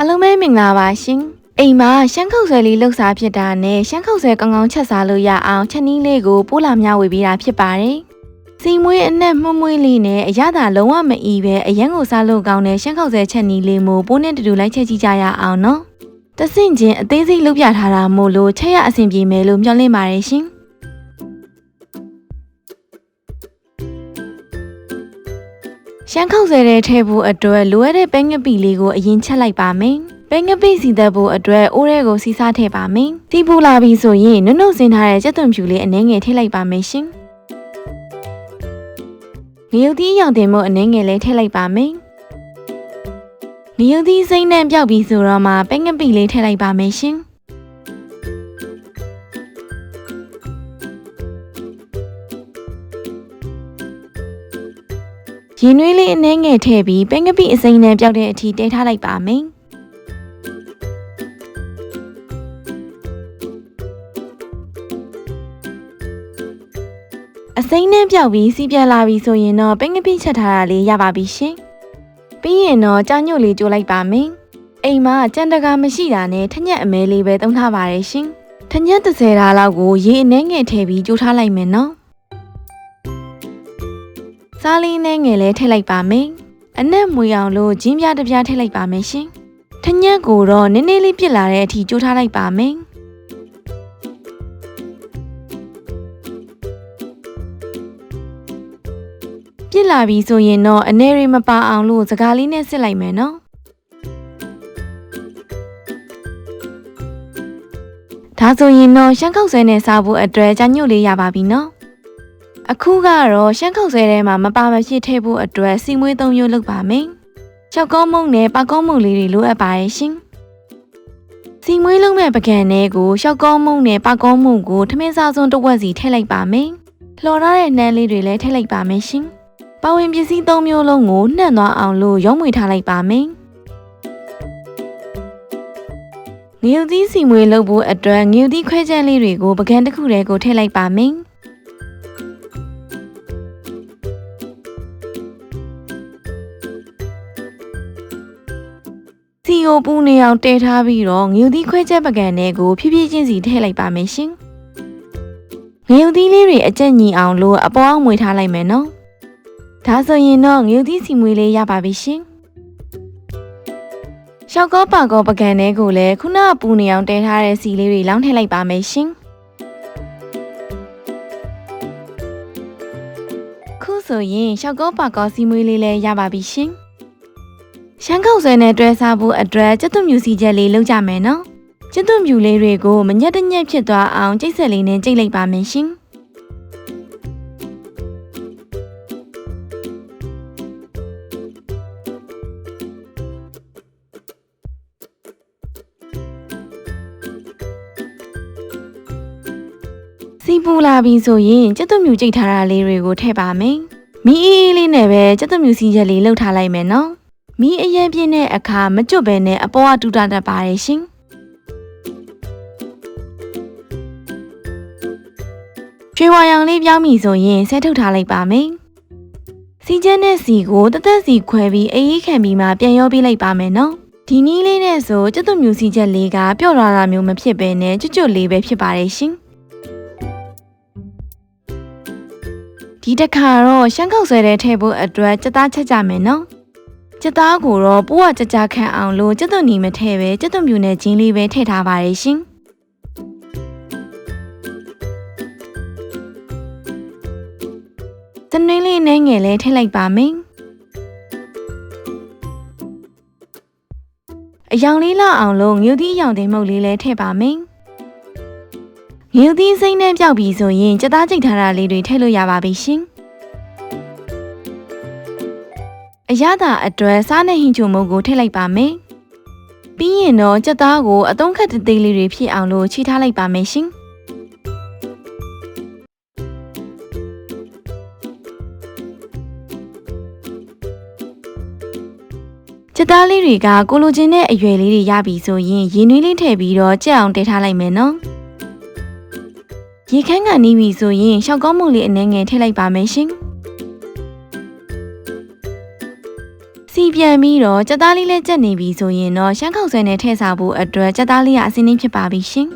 အားလုံးပဲမင်္ဂလာပါရှင်အိမ်မှာရှမ်းခုတ်ဆွဲလေးလှုပ်ရှားဖြစ်တာနဲ့ရှမ်းခုတ်ဆွဲကောင်းကောင်းချက်စားလို့ရအောင်ချက်နည်းလေးကိုပိုးလာမျှဝေပေးတာဖြစ်ပါတယ်စီမွေးအနက်မှုန့်မွေးလေးနဲ့အရသာလုံးဝမအီပဲအရန်ကိုစားလို့ကောင်းတဲ့ရှမ်းခုတ်ဆွဲချက်နည်းလေးမို့ပိုးနဲ့တူတူလိုက်ချက်ကြည့်ကြရအောင်နော်တဆင့်ချင်းအသေးစိတ်လုပ်ပြထားတာမို့လို့ချက်ရအဆင်ပြေမယ်လို့မျှော်လင့်ပါတယ်ရှင်ရှမ်းခုတ်ဆွဲတဲ့ထဲဖို့အတွက်လိုအပ်တဲ့ပဲငပိလေးကိုအရင်ချက်လိုက်ပါမယ်ပဲငပိစီသက်ဖို့အတွက်အိုးရဲကိုစီးစားထည့်ပါမယ်တီးပူလာပြီဆိုရင်နုံနုံစင်ထားတဲ့ကြက်သွန်ဖြူလေးအနည်းငယ်ထည့်လိုက်ပါမယ်ရှင်ငရုတ်သီးရောင်တင်မှုအနည်းငယ်လေးထည့်လိုက်ပါမယ်ငရုတ်သီးစိမ့်နဲ့ပြောက်ပြီးဆိုတော့မှပဲငပိလေးထည့်လိုက်ပါမယ်ရှင်ရေနွေးလေးအနှဲငယ်ထည့်ပြီးပဲငပိအစိမ်းနဲ့ပြောက်တဲ့အထိတဲထားလိုက်ပါမယ်။အစိမ်းနဲ့ပြောက်ပြီးစီးပြန်လာပြီဆိုရင်တော့ပဲငပိချက်ထားတာလေးရပါပြီရှင်။ပြီးရင်တော့ကြောင်ညွတ်လေးကျိုးလိုက်ပါမယ်။အိမ်မှာကြံတကာမရှိတာနဲ့ထညက်အမဲလေးပဲသုံးထားပါတယ်ရှင်။ထညက်30ဓာတ်လောက်ကိုရေအနှဲငယ်ထည့်ပြီးကျိုးထားလိုက်မယ်နော်။စားလေးနဲ့ငယ်လေးထည့်လိုက်ပါမယ်။အနက်မွေအောင်လို့ဂျင်းပြားတစ်ပြားထည့်လိုက်ပါမယ်ရှင်။ထညက်ကိုတော့နည်းနည်းလေးပြစ်လာတဲ့အထိကျိုးထားလိုက်ပါမယ်။ပြစ်လာပြီဆိုရင်တော့အနေရီမပါအောင်လို့စကားလေးနဲ့စစ်လိုက်မယ်နော်။ဒါဆိုရင်တော့ရှမ်းခုတ်ဆွဲနဲ့စားဖို့အတွက်ကြောင်ညွတ်လေးရပါပြီနော်။အခုကတော့ရှမ်းခုတ်ဆွဲထဲမှာမပါမဖြစ်ထည့်ဖို့အတွက်စီမွေး3မျိုးလုပ်ပါမယ်။ချောက်ကောမုန့်နဲ့ပါကောမုန့်လေးတွေလိုအပ်ပါရဲ့ရှင်။စီမွေးလုံးမဲ့ပကံလေးကိုချောက်ကောမုန့်နဲ့ပါကောမုန့်ကိုထမင်းစားစွန်းတစ်ဝက်စီထည့်လိုက်ပါမယ်။လှော်ထားတဲ့နှမ်းလေးတွေလည်းထည့်လိုက်ပါမယ်ရှင်။ပါဝင်ပစ္စည်း3မျိုးလုံးကိုနှံ့သွားအောင်လို့ရောင်းမွေထားလိုက်ပါမယ်။ငရုတ်သီးစီမွေးလုပ်ဖို့အတွက်ငရုတ်သီးခွဲချမ်းလေးတွေကိုပကံတစ်ခုတည်းကိုထည့်လိုက်ပါမယ်။စီယိုပူနေအောင်တဲထားပြီးတော့ငရုတ်သီးခွဲချက်ပကံနဲ့ကိုဖြည်းဖြည်းချင်းစီထည့်လိုက်ပါမယ်ရှင်။ငရုတ်သီးလေးတွေအကျက်ညီအောင်လို့အပေါ်အောင်မွေထားလိုက်မယ်နော်။ဒါဆိုရင်တော့ငရုတ်သီးစီမွေးလေးရပါပြီရှင်။ရှောက်ကောပါကောပကံနဲ့ကိုလည်းခုနကပူနေအောင်တဲထားတဲ့စီလေးတွေလောင်းထည့်လိုက်ပါမယ်ရှင်။ခုဆိုရင်ရှောက်ကောပါကောစီမွေးလေးလည်းရပါပြီရှင်။ရှမ်းခုတ်ဆွဲနဲ့တွဲစားဖို့အတွက်ကြက်သွန်ဖြူစီချက်လေးလုပ်ကြမယ်နော်။ကြက်သွန်ဖြူလေးတွေကိုမညက်တညက်ဖြစ်သွားအောင်ကြိတ်ဆက်လေးနဲ့ကြိတ်လိုက်ပါမယ်ရှင်။စီပူလာပြီဆိုရင်ကြက်သွန်ဖြူကြိတ်ထားတာလေးတွေကိုထည့်ပါမယ်။မီးအေးလေးနဲ့ပဲကြက်သွန်ဖြူစီချက်လေးလုပ်ထားလိုက်မယ်နော်။မီးအရင်ပြင်းတဲ့အခါမကျွတ်ပဲနဲ့အပေါ်ကတူတာတတ်ပါတယ်ရှင်။ရွှေဝါရောင်လေးပြောင်းပြီဆိုရင်ဆဲထုတ်ထားလိုက်ပါမယ်။စီကျန်းတဲ့စီကိုတသက်စီခွဲပြီးအေးအေးခံပြီးမှပြန်ရောပေးလိုက်ပါမယ်နော်။ဒီနည်းလေးနဲ့ဆိုကြက်သွန်ဖြူစီချက်လေးကပျော့လာတာမျိုးမဖြစ်ပဲနဲ့ကျွတ်လေးပဲဖြစ်ပါတယ်ရှင်။ဒီတစ်ခါတော့ရှမ်းခုတ်ဆွဲတဲ့ထည့်ဖို့အတွက်ကြက်သားချက်ကြမယ်နော်။ကြက်သားကိုတော့ပိုးကကြကြခန့်အောင်လို့ကြက်သွန်နီမထည့်ပဲကြက်သွန်ပြူနဲ့ဂျင်းလေးပဲထည့်ထားပါတယ်ရှင်။တနွေးလေးနဲ့ငယ်လေးထည့်လိုက်ပါမယ်။အယောင်လေးလောက်အောင်လို့ငရုတ်သီးအယောင်တင်မှုတ်လေးလည်းထည့်ပါမယ်။ငရုတ်သီးစိမ့်နဲ့ပြောက်ပြီးဆိုရင်ကြက်သားကြိတ်ထားတာလေးတွေထည့်လို့ရပါပြီရှင်။အရသာအတွက်စားနဲ့ဟင်းချုံမုတ်ကိုထည့်လိုက်ပါမယ်။ပြီးရင်တော့ကြက်သားကိုအသုံးခက်သေးလေးတွေဖြစ်အောင်လို့ခြိထားလိုက်ပါမယ်ရှင်။ကြက်သားလေးတွေကကိုလိုချင်တဲ့အရွယ်လေးတွေရပြီဆိုရင်ရေနွေးလေးထည့်ပြီးတော့ကြက်အောင်တဲထားလိုက်မယ်နော်။ရေခမ်းကန်နီးပြီဆိုရင်ရှောက်ကောင်းမုန့်လေးအနည်းငယ်ထည့်လိုက်ပါမယ်ရှင်။ စီပြန်ပြီးတော့ကြက်သားလေးလည်းကြက်နေပြီဆိုရင်တော့ရှမ်းခောက်ဆွဲနဲ့ထည့်စားဖို့အတွက်ကြက်သားလေးကအစင်းင်းဖြစ်ပါပြီရှင်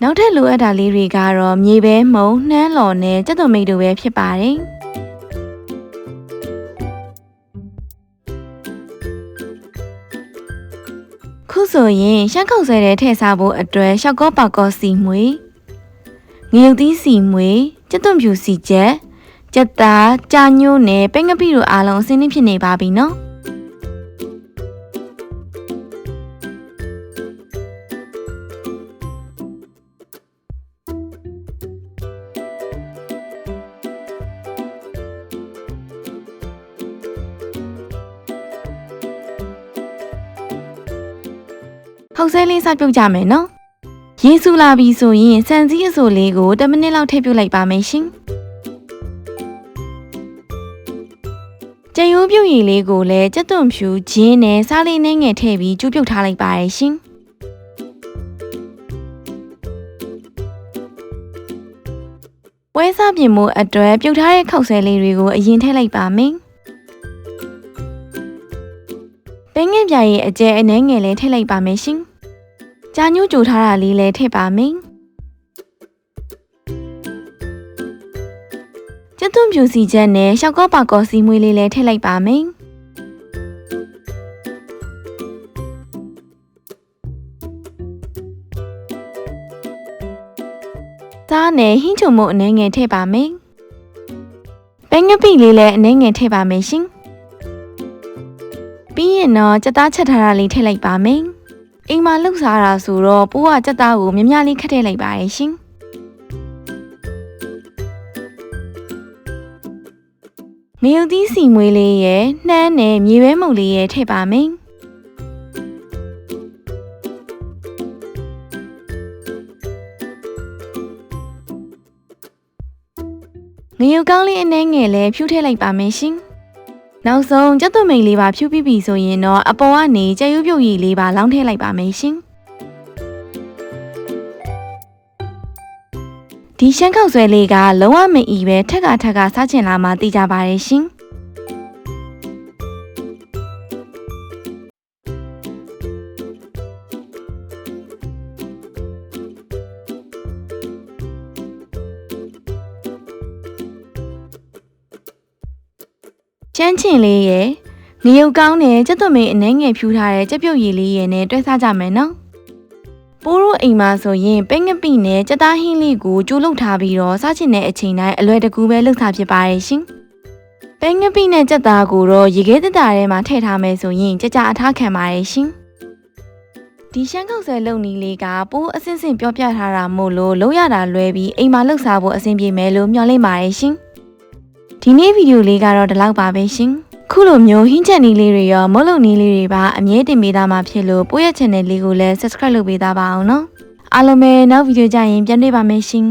နောက်ထပ်လိုအပ်တာလေးတွေကတော့မြေပဲမှုန့်နှမ်းလော်နဲ့ကြက်သွန်မိတ်တို့ပဲဖြစ်ပါတယ်ခုဆိုရင်ရှမ်းခောက်ဆွဲတဲ့ထည့်စားဖို့အတွက်ရှောက်ကောပါကောစီမွေငရုတ်သီးစီမွေကြက်သွန်ဖြူစီချက်ကြက်သားကြာညို့နဲ့ပဲငပိတို့အားလုံးအစင်းနှင်းဖြစ်နေပါပြီနော်ဟောက်ဆဲလေးစပြုတ်ကြမယ်နော်ရေဆူလာပြီဆိုရင်စံစည်းအစိုလေးကို10မိနစ်လောက်ထည့်ပြုတ်လိုက်ပါမယ်ရှင်ကြက်ရိုးပြုတ်ရည်လေးကိုလည်းကြက်သွန်ဖြူဂျင်းနဲ့စားလေးနဲ့ငယ်ထည့်ပြီးကျူးပြုတ်ထားလိုက်ပါရရှင်ပွဲစားပြင်မှုအတွက်ပြုတ်ထားတဲ့ခောက်ဆဲလေးတွေကိုအရင်ထည့်လိုက်ပါမယ်ပဲငယ်ပြားရဲ့အကျဲအနှဲငယ်လေးထည့်လိုက်ပါမယ်ရှင်ကြာညှို့ကြိုထားတာလေးလည်းထည့်ပါမယ်ကြက်သွန်ဖြူစီချက်နဲ့ရှောက်ကောပါကောစီမွေးလေးလည်းထည့်လိုက်ပါမယ်သားနဲ့ဟင်းချုံမို့အနှဲငယ်ထည့်ပါမယ်ပဲငပိလေးလည်းအနှဲငယ်ထည့်ပါမယ်ရှင်ပြီးရင်တော့ကြက်သားချက်ထားတာလေးထည့်လိုက်ပါမယ်အိမ်မှာလှုပ်စားတာဆိုတော့ပိုးကကြက်သားကိုမြများလေးခက်ထည့်လိုက်ပါရရှင်ငရုတ်သီးစီမွေးလေးရယ်နှမ်းနဲ့မြေပဲမုတ်လေးရယ်ထည့်ပါမယ်ငရုတ်ကောင်းလေးအနှဲငယ်လည်းဖြူထည့်လိုက်ပါမယ်ရှင်နောက်ဆုံးကြက်သွန်မိတ်လေးပါဖြူပြီးပြီဆိုရင်တော့အပေါ်ကနေကြက်ရိုးပြုတ်ရည်လေးပါလောင်းထည့်လိုက်ပါမယ်ရှင်ဒီရှမ်းခောက်ဆွဲလေးကလုံးဝမအီပဲထက်ကစားချင်လာမှသိကြပါရဲ့ရှင်ချမ်းချင်လေးရယ်ငရုတ်ကောင်းနဲ့ကြက်သွန်မိတ်အနှဲငယ်ဖြူထားတဲ့ကြက်ပြုတ်ရည်လေးရယ်နဲ့တွဲစားကြမယ်နော်ပိုးတို့အိမ်မှာဆိုရင်ပဲငပိနဲ့ကြက်သားဟင်းလေးကိုကျိုးလုပ်ထားပြီးတော့စားချင်တဲ့အချိန်တိုင်းအလွယ်တကူပဲလုပ်စားဖြစ်ပါရဲ့ရှင်ပဲငပိနဲ့ကြက်သားကိုတော့ရေခဲတက်တာထဲမှာထည့်ထားမယ်ဆိုရင်ကြအထားခံပါရဲ့ရှင်ဒီရှမ်းခောက်ဆွဲလုပ်နည်းလေးကပိုးအစင်စင်ပြောပြထားတာမို့လို့လုပ်ရတာလွယ်ပြီးအိမ်မှာလုပ်စားဖို့အဆင်ပြေမယ်လို့မျှော်လင့်ပါရဲ့ရှင်ဒီနေ့ဗီဒီယိုလေးကတော့ဒီလောက်ပါပဲရှင်ခုလိုမျိုးဟင်းချက်နည်းလေးတွေရောမုတ်လုံနည်းလေးတွေပါအမြဲတင်ပေးသားမှာဖြစ်လို့ပို့ရဲ့ channel လေးကိုလည်း subscribe လုပ်ပေးသားပါအောင်နော်အားလုံးပဲနောက်ဗီဒီယိုကြရင်ပြန်တွေ့ပါမယ်ရှင်